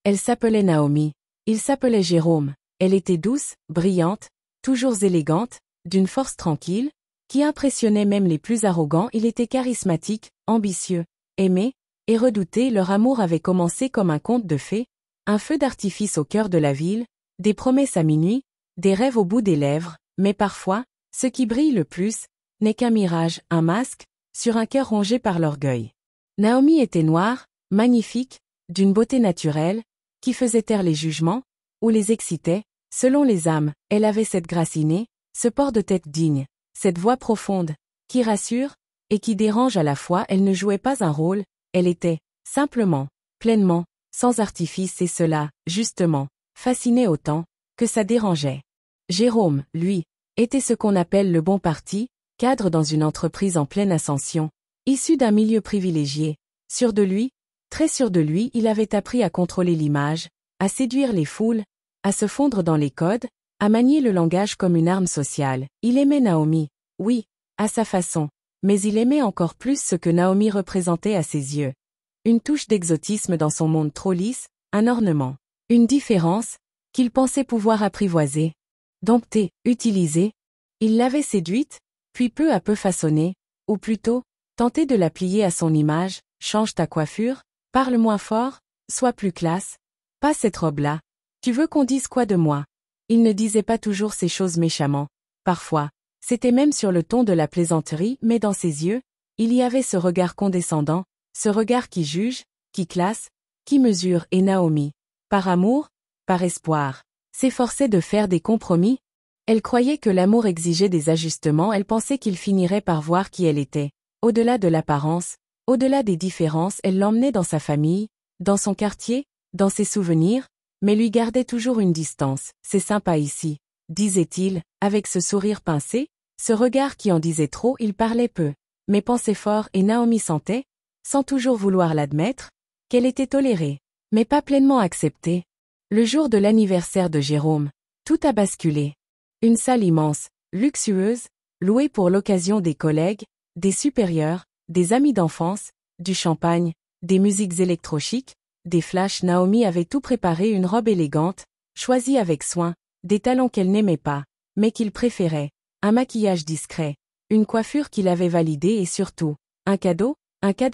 Elle s'appelait Naomi. Il s'appelait Jérôme. Elle était douce, brillante, toujours élégante, d'une force tranquille, qui impressionnait même les plus arrogants. Il était charismatique, ambitieux, aimé, et redouté. Leur amour avait commencé comme un conte de fées, un feu d'artifice au cœur de la ville, des promesses à minuit, des rêves au bout des lèvres, mais parfois, ce qui brille le plus, n'est qu'un mirage, un masque, sur un cœur rongé par l'orgueil. Naomi était noire, magnifique, d'une beauté naturelle, qui faisait taire les jugements, ou les excitait, selon les âmes. Elle avait cette grâce innée, ce port de tête digne, cette voix profonde, qui rassure, et qui dérange à la fois. Elle ne jouait pas un rôle, elle était, simplement, pleinement, sans artifice, et cela, justement, fascinait autant, que ça dérangeait. Jérôme, lui, était ce qu'on appelle le bon parti, cadre dans une entreprise en pleine ascension, issu d'un milieu privilégié, sûr de lui, très sûr de lui. Il avait appris à contrôler l'image, à séduire les foules, à se fondre dans les codes, à manier le langage comme une arme sociale. Il aimait Naomi, oui, à sa façon, mais il aimait encore plus ce que Naomi représentait à ses yeux. Une touche d'exotisme dans son monde trop lisse, un ornement, une différence, qu'il pensait pouvoir apprivoiser, dompter, utiliser. Il l'avait séduite, puis peu à peu façonnée, ou plutôt, tenté de la plier à son image. Change ta coiffure, parle moins fort, sois plus classe, pas cette robe-là. Tu veux qu'on dise quoi de moi? Il ne disait pas toujours ces choses méchamment. Parfois, c'était même sur le ton de la plaisanterie, mais dans ses yeux, il y avait ce regard condescendant, ce regard qui juge, qui classe, qui mesure. Et Naomi, par amour, par espoir, s'efforçait de faire des compromis. Elle croyait que l'amour exigeait des ajustements. Elle pensait qu'il finirait par voir qui elle était, au-delà de l'apparence, au-delà des différences. Elle l'emmenait dans sa famille, dans son quartier, dans ses souvenirs, mais lui gardait toujours une distance. C'est sympa ici, disait-il, avec ce sourire pincé, ce regard qui en disait trop. Il parlait peu, mais pensait fort, et Naomi sentait, sans toujours vouloir l'admettre, qu'elle était tolérée, mais pas pleinement acceptée. Le jour de l'anniversaire de Jérôme, tout a basculé. Une salle immense, luxueuse, louée pour l'occasion, des collègues, des supérieurs, des amis d'enfance, du champagne, des musiques électrochiques, des flashs. Naomi avait tout préparé: une robe élégante, choisie avec soin, des talons qu'elle n'aimait pas, mais qu'il préférait, un maquillage discret, une coiffure qu'il avait validée, et surtout, un cadeau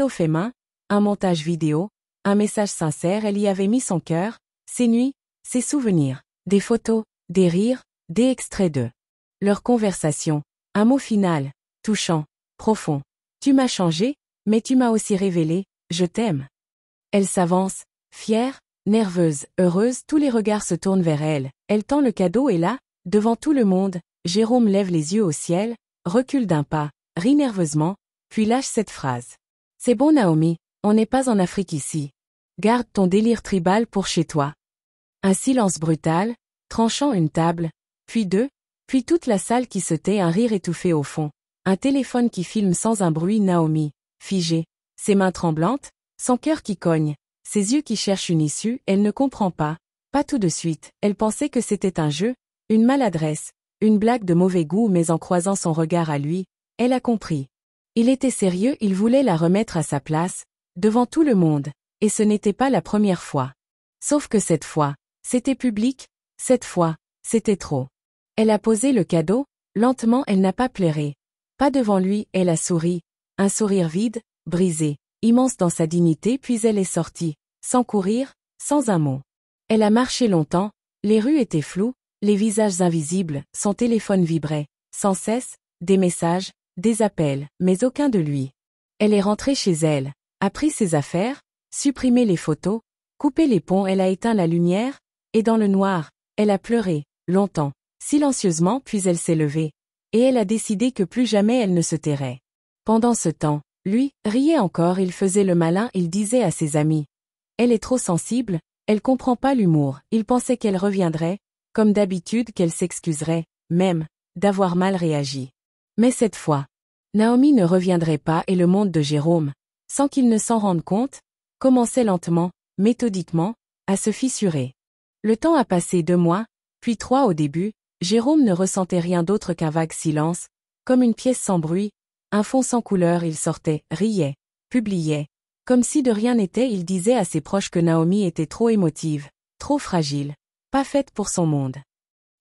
fait main, un montage vidéo, un message sincère. Elle y avait mis son cœur, ses nuits, ses souvenirs, des photos, des rires, des extraits de leur conversation, un mot final, touchant, profond. Tu m'as changé, mais tu m'as aussi révélé, je t'aime. Elle s'avance, fière, nerveuse, heureuse. Tous les regards se tournent vers elle. Elle tend le cadeau, et là, devant tout le monde, Jérôme lève les yeux au ciel, recule d'un pas, rit nerveusement, puis lâche cette phrase. C'est bon Naomi, on n'est pas en Afrique ici. Garde ton délire tribal pour chez toi. Un silence brutal, tranchant une table, puis deux, puis toute la salle qui se tait, un rire étouffé au fond, un téléphone qui filme sans un bruit. Naomi, figée, ses mains tremblantes, son cœur qui cogne, ses yeux qui cherchent une issue. Elle ne comprend pas, pas tout de suite. Elle pensait que c'était un jeu, une maladresse, une blague de mauvais goût, mais en croisant son regard à lui, elle a compris. Il était sérieux, il voulait la remettre à sa place, devant tout le monde, et ce n'était pas la première fois. Sauf que cette fois, c'était public, cette fois, c'était trop. Elle a posé le cadeau, lentement. Elle n'a pas pleuré. Pas devant lui. Elle a souri, un sourire vide, brisé, immense dans sa dignité. Puis elle est sortie, sans courir, sans un mot. Elle a marché longtemps, les rues étaient floues, les visages invisibles. Son téléphone vibrait, sans cesse, des messages, des appels, mais aucun de lui. Elle est rentrée chez elle, a pris ses affaires, supprimé les photos, coupé les ponts. Elle a éteint la lumière, et dans le noir, elle a pleuré, longtemps, silencieusement. Puis elle s'est levée, et elle a décidé que plus jamais elle ne se tairait. Pendant ce temps, lui, riait encore. Il faisait le malin. Il disait à ses amis: elle est trop sensible, elle comprend pas l'humour. Il pensait qu'elle reviendrait, comme d'habitude, qu'elle s'excuserait, même, d'avoir mal réagi. Mais cette fois, Naomi ne reviendrait pas, et le monde de Jérôme, sans qu'il ne s'en rende compte, commençait lentement, méthodiquement, à se fissurer. Le temps a passé 2 mois, puis 3. Au début, Jérôme ne ressentait rien d'autre qu'un vague silence, comme une pièce sans bruit, un fond sans couleur. Il sortait, riait, publiait, Comme si de rien n'était, il disait à ses proches que Naomi était trop émotive, trop fragile, pas faite pour son monde.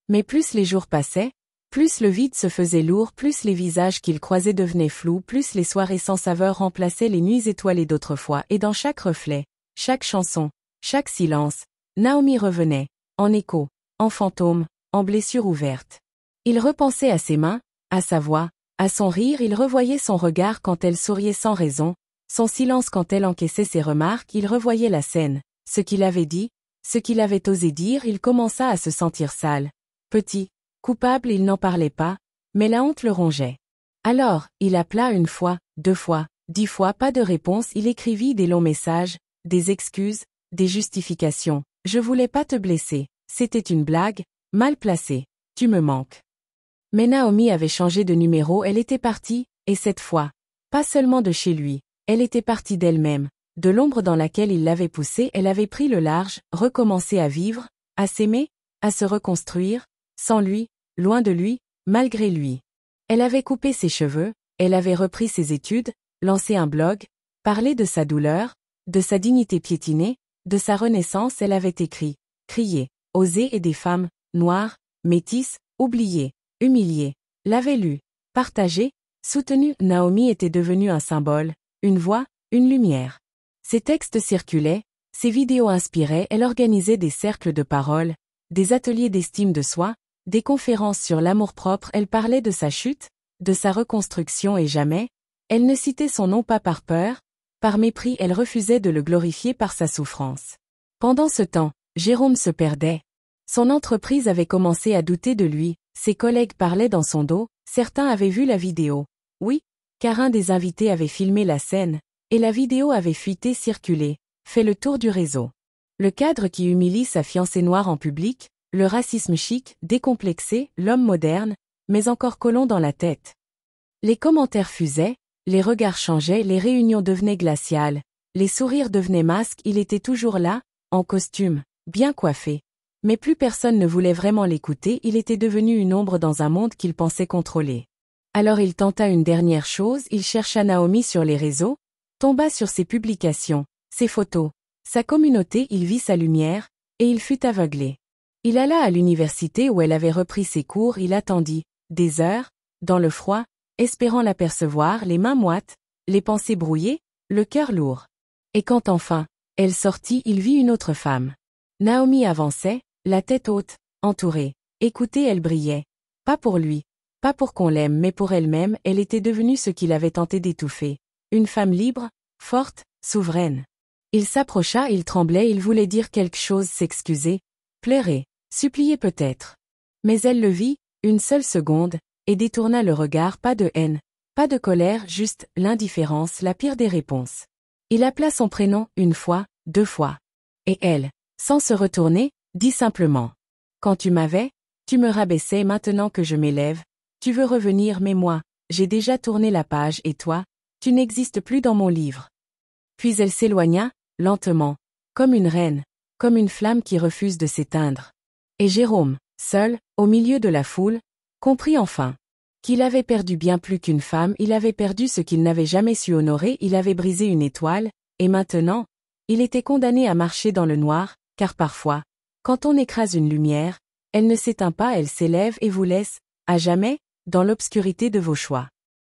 Mais plus les jours passaient, plus le vide se faisait lourd, plus les visages qu'il croisait devenaient flous, plus les soirées sans saveur remplaçaient les nuits étoilées d'autrefois, et dans chaque reflet, chaque chanson, chaque silence, Naomi revenait, en écho, en fantôme, en blessure ouverte. Il repensait à ses mains, à sa voix, à son rire, il revoyait son regard quand elle souriait sans raison, son silence quand elle encaissait ses remarques, il revoyait la scène, ce qu'il avait dit, ce qu'il avait osé dire, il commença à se sentir sale, petit, coupable, il n'en parlait pas, mais la honte le rongeait. Alors, il appela 1 fois, 2 fois, 10 fois, pas de réponse, il écrivit des longs messages, des excuses, des justifications. Je voulais pas te blesser, c'était une blague, mal placée, tu me manques. Mais Naomi avait changé de numéro, elle était partie, et cette fois, pas seulement de chez lui, elle était partie d'elle-même, de l'ombre dans laquelle il l'avait poussée, elle avait pris le large, recommencé à vivre, à s'aimer, à se reconstruire, sans lui, loin de lui, malgré lui. Elle avait coupé ses cheveux, elle avait repris ses études, lancé un blog, parlé de sa douleur, de sa dignité piétinée, de sa renaissance, elle avait écrit, crié, osé, et des femmes, noires, métisses, oubliées, humiliées, l'avaient lu, partagé, soutenu. Naomi était devenue un symbole, une voix, une lumière. Ses textes circulaient, ses vidéos inspiraient, elle organisait des cercles de parole, des ateliers d'estime de soi, des conférences sur l'amour-propre, elle parlait de sa chute, de sa reconstruction et jamais, elle ne citait son nom pas par peur, par mépris, elle refusait de le glorifier par sa souffrance. Pendant ce temps, Jérôme se perdait. Son entreprise avait commencé à douter de lui, ses collègues parlaient dans son dos, certains avaient vu la vidéo. Oui, car un des invités avait filmé la scène, et la vidéo avait fuité, circulé, fait le tour du réseau. Le cadre qui humilie sa fiancée noire en public, le racisme chic, décomplexé, l'homme moderne, mais encore colon dans la tête. Les commentaires fusaient, les regards changeaient, les réunions devenaient glaciales, les sourires devenaient masques, il était toujours là, en costume, bien coiffé. Mais plus personne ne voulait vraiment l'écouter, il était devenu une ombre dans un monde qu'il pensait contrôler. Alors il tenta une dernière chose, il chercha Naomi sur les réseaux, tomba sur ses publications, ses photos, sa communauté, il vit sa lumière, et il fut aveuglé. Il alla à l'université où elle avait repris ses cours, il attendit, des heures, dans le froid, espérant l'apercevoir, les mains moites, les pensées brouillées, le cœur lourd. Et quand enfin, elle sortit, il vit une autre femme. Naomi avançait, la tête haute, entourée. Écoutez, elle brillait. Pas pour lui, pas pour qu'on l'aime, mais pour elle-même, elle était devenue ce qu'il avait tenté d'étouffer. Une femme libre, forte, souveraine. Il s'approcha, il tremblait, il voulait dire quelque chose, s'excuser, pleurer, supplier peut-être. Mais elle le vit, une seule seconde, et détourna le regard, pas de haine, pas de colère, juste l'indifférence, la pire des réponses. Il appela son prénom 1 fois, 2 fois. Et elle, sans se retourner, dit simplement. Quand tu m'avais, tu me rabaissais, maintenant que je m'élève, tu veux revenir, mais moi, j'ai déjà tourné la page et toi, tu n'existes plus dans mon livre. Puis elle s'éloigna, lentement, comme une reine, comme une flamme qui refuse de s'éteindre. Et Jérôme, seul, au milieu de la foule, comprit enfin qu'il avait perdu bien plus qu'une femme, il avait perdu ce qu'il n'avait jamais su honorer, il avait brisé une étoile, et maintenant, il était condamné à marcher dans le noir, car parfois, quand on écrase une lumière, elle ne s'éteint pas, elle s'élève et vous laisse, à jamais, dans l'obscurité de vos choix.